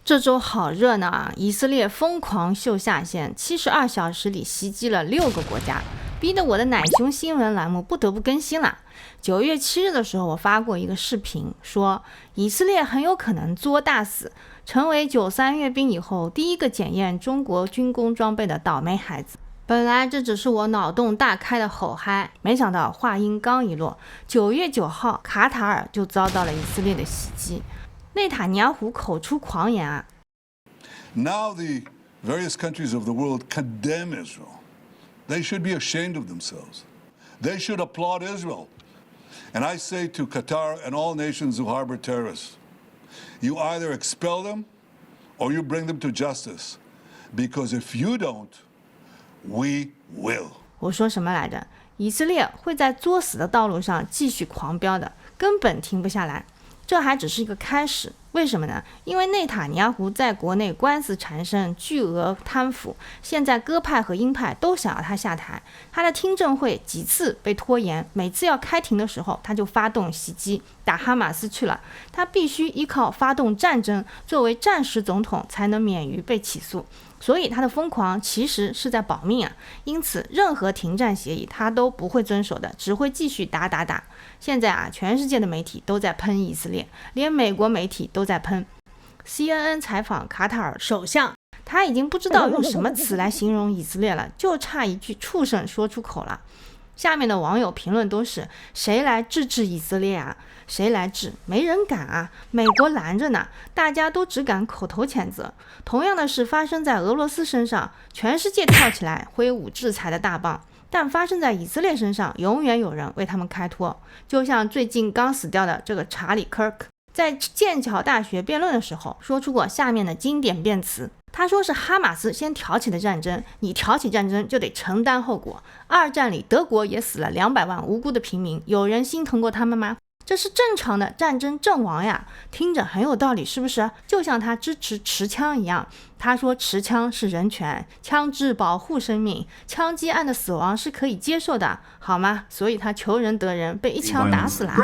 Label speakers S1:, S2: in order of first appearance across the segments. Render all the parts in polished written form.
S1: 这周好热闹啊！以色列疯狂秀下限，72小时里袭击了6个国家，逼得我的奶熊新闻栏目不得不更新了。9月7日的时候，我发过一个视频，说以色列很有可能作大死，成为93阅兵以后第一个检验中国军工装备的倒霉孩子。本来这只是我脑洞大开的吼嗨，没想到话音刚一落，9月9号，卡塔尔就遭到了以色列的袭击。内塔尼亚胡口出狂言啊
S2: Now the various countries of the world condemn Israel. They should be ashamed of themselves. They should applaud Israel. And I say to Qatar and all nations who harbor terrorists, you either expel them or you bring them to justice. Because if you don't, we will.
S1: 我说什么来着？以色列会在作死的道路上继续狂飙的，根本停不下来。这还只是一个开始，为什么呢？因为内塔尼亚胡在国内官司缠身，巨额贪腐，现在鸽派和鹰派都想要他下台。他的听证会几次被拖延，每次要开庭的时候，他就发动袭击，打哈马斯去了。他必须依靠发动战争作为战时总统，才能免于被起诉。所以他的疯狂其实是在保命啊，因此任何停战协议他都不会遵守的，只会继续打。现在啊，全世界的媒体都在喷以色列，连美国媒体都在喷。CNN 采访卡塔尔首相，他已经不知道用什么词来形容以色列了，就差一句畜生说出口了。下面的网友评论都是：谁来治以色列啊？谁来治？没人敢啊！美国拦着呢，大家都只敢口头谴责。同样的事发生在俄罗斯身上，全世界跳起来挥舞制裁的大棒，但发生在以色列身上，永远有人为他们开脱。就像最近刚死掉的这个查理·科克，在剑桥大学辩论的时候，说出过下面的经典辩词。他说是哈马斯先挑起的战争，你挑起战争就得承担后果。二战里德国也死了200万无辜的平民，有人心疼过他们吗？这是正常的战争阵亡呀，听着很有道理，是不是？就像他支持持枪一样，他说持枪是人权，枪支保护生命，枪击案的死亡是可以接受的，好吗？所以他求仁得仁，被一枪打死了。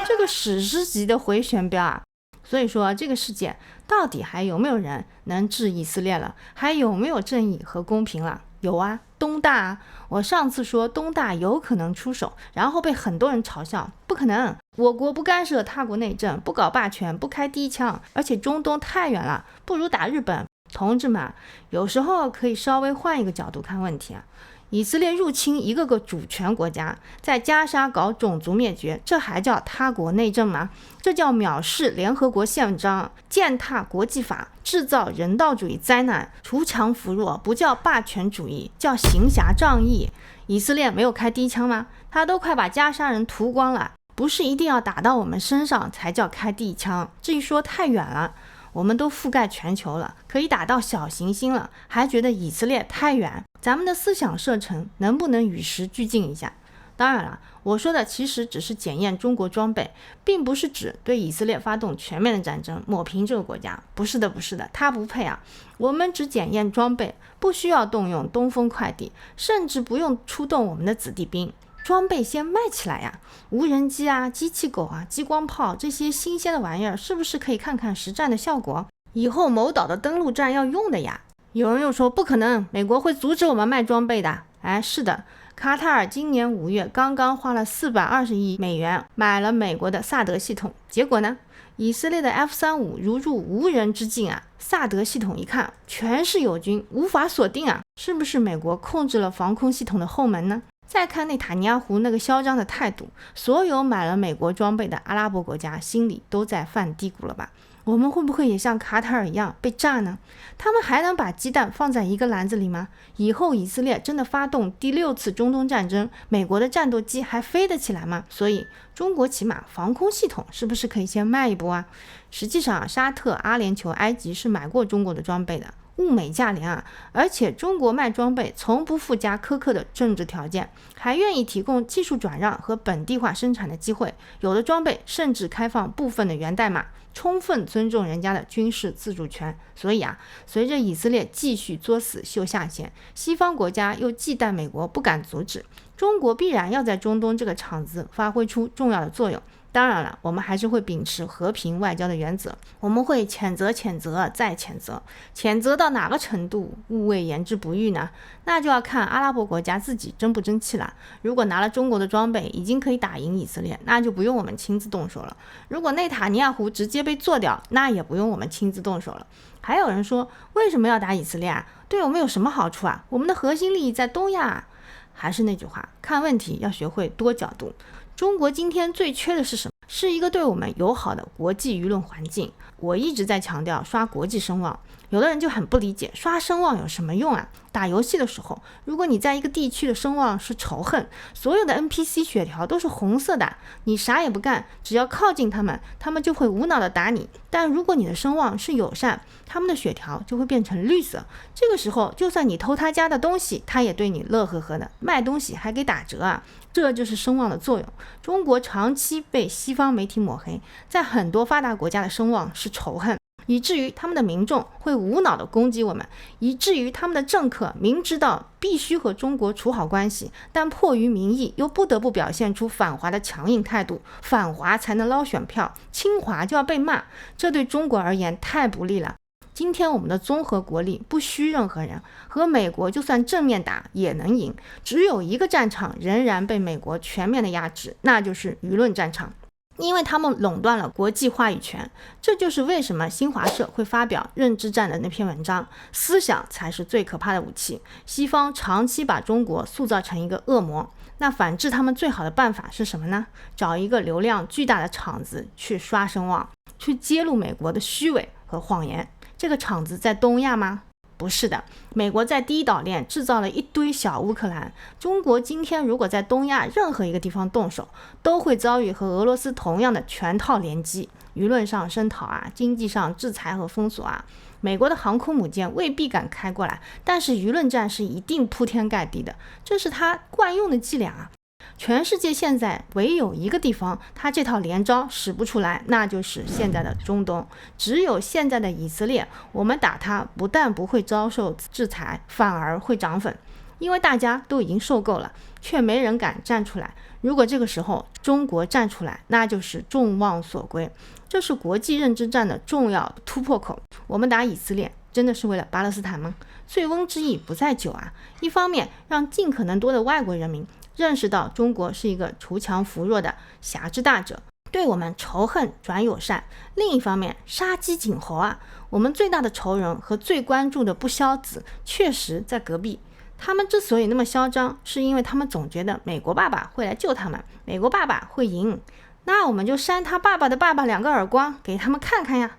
S1: 这个史诗级的回旋镖啊！所以说这个世界到底还有没有人能治以色列了？还有没有正义和公平了？有啊，东大啊！我上次说东大有可能出手，然后被很多人嘲笑，不可能，我国不干涉他国内政，不搞霸权，不开第一枪，而且中东太远了，不如打日本。同志们，有时候可以稍微换一个角度看问题啊。以色列入侵一个个主权国家，在加沙搞种族灭绝，这还叫他国内政吗？这叫藐视联合国宪章，践踏国际法，制造人道主义灾难，锄强扶弱，不叫霸权主义，叫行侠仗义。以色列没有开第一枪吗？他都快把加沙人屠光了，不是一定要打到我们身上才叫开第一枪。至于说太远了，我们都覆盖全球了，可以打到小行星了，还觉得以色列太远？咱们的思想射程能不能与时俱进一下？当然了，我说的其实只是检验中国装备，并不是指对以色列发动全面的战争，抹平这个国家。不是的，他不配啊！我们只检验装备，不需要动用东风快递，甚至不用出动我们的子弟兵。装备先卖起来呀！无人机啊，机器狗啊，激光炮，这些新鲜的玩意儿，是不是可以看看实战的效果？以后某岛的登陆战要用的呀！有人又说不可能，美国会阻止我们卖装备的。哎，是的，卡塔尔今年5月刚刚花了420亿美元买了美国的萨德系统，结果呢，以色列的 F-35如入无人之境啊！萨德系统一看全是友军，无法锁定啊！是不是美国控制了防空系统的后门呢？再看内塔尼亚胡那个嚣张的态度，所有买了美国装备的阿拉伯国家心里都在犯嘀咕了吧？我们会不会也像卡塔尔一样被炸呢？他们还能把鸡蛋放在一个篮子里吗？以后以色列真的发动第6次中东战争，美国的战斗机还飞得起来吗？所以中国起码防空系统是不是可以先卖一波啊？实际上沙特、阿联酋、埃及是买过中国的装备的，物美价廉啊！而且中国卖装备从不附加苛刻的政治条件，还愿意提供技术转让和本地化生产的机会，有的装备甚至开放部分的源代码，充分尊重人家的军事自主权。所以啊，随着以色列继续作死秀下限，西方国家又忌惮美国不敢阻止，中国必然要在中东这个场子发挥出重要的作用。当然了，我们还是会秉持和平外交的原则，我们会谴责再谴责，谴责到哪个程度，勿谓言之不预呢？那就要看阿拉伯国家自己争不争气了。如果拿了中国的装备已经可以打赢以色列，那就不用我们亲自动手了。如果内塔尼亚胡直接被做掉，那也不用我们亲自动手了。还有人说，为什么要打以色列啊？对我们有什么好处啊？我们的核心利益在东亚啊。还是那句话，看问题要学会多角度。中国今天最缺的是什么？是一个对我们友好的国际舆论环境。我一直在强调刷国际声望，有的人就很不理解，刷声望有什么用啊？打游戏的时候，如果你在一个地区的声望是仇恨，所有的 NPC 血条都是红色的，你啥也不干，只要靠近他们，他们就会无脑的打你。但如果你的声望是友善，他们的血条就会变成绿色，这个时候就算你偷他家的东西，他也对你乐呵呵的，卖东西还给打折啊。这就是声望的作用。中国长期被西方媒体抹黑，在很多发达国家的声望是仇恨，以至于他们的民众会无脑的攻击我们，以至于他们的政客明知道必须和中国处好关系，但迫于民意又不得不表现出反华的强硬态度，反华才能捞选票，亲华就要被骂，这对中国而言太不利了。今天我们的综合国力不需任何人，和美国就算正面打也能赢，只有一个战场仍然被美国全面的压制，那就是舆论战场，因为他们垄断了国际话语权。这就是为什么新华社会发表认知战的那篇文章，思想才是最可怕的武器。西方长期把中国塑造成一个恶魔，那反制他们最好的办法是什么呢？找一个流量巨大的场子去刷声望，去揭露美国的虚伪和谎言。这个场子在东亚吗？不是的，美国在第一岛链制造了一堆小乌克兰。中国今天如果在东亚任何一个地方动手，都会遭遇和俄罗斯同样的全套连击，舆论上声讨啊，经济上制裁和封锁啊。美国的航空母舰未必敢开过来，但是舆论战是一定铺天盖地的，这是他惯用的伎俩啊。全世界现在唯有一个地方他这套连招使不出来，那就是现在的中东。只有现在的以色列，我们打他不但不会遭受制裁，反而会涨粉，因为大家都已经受够了，却没人敢站出来。如果这个时候中国站出来，那就是众望所归，这是国际认知战的重要突破口。我们打以色列真的是为了巴勒斯坦吗？醉翁之意不在酒啊。一方面让尽可能多的外国人民认识到中国是一个锄强扶弱的侠之大者，对我们仇恨转友善；另一方面杀鸡儆猴啊，我们最大的仇人和最关注的不肖子确实在隔壁。他们之所以那么嚣张，是因为他们总觉得美国爸爸会来救他们，美国爸爸会赢。那我们就扇他爸爸的爸爸2个耳光给他们看看呀，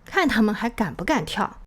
S1: 看他们还敢不敢跳。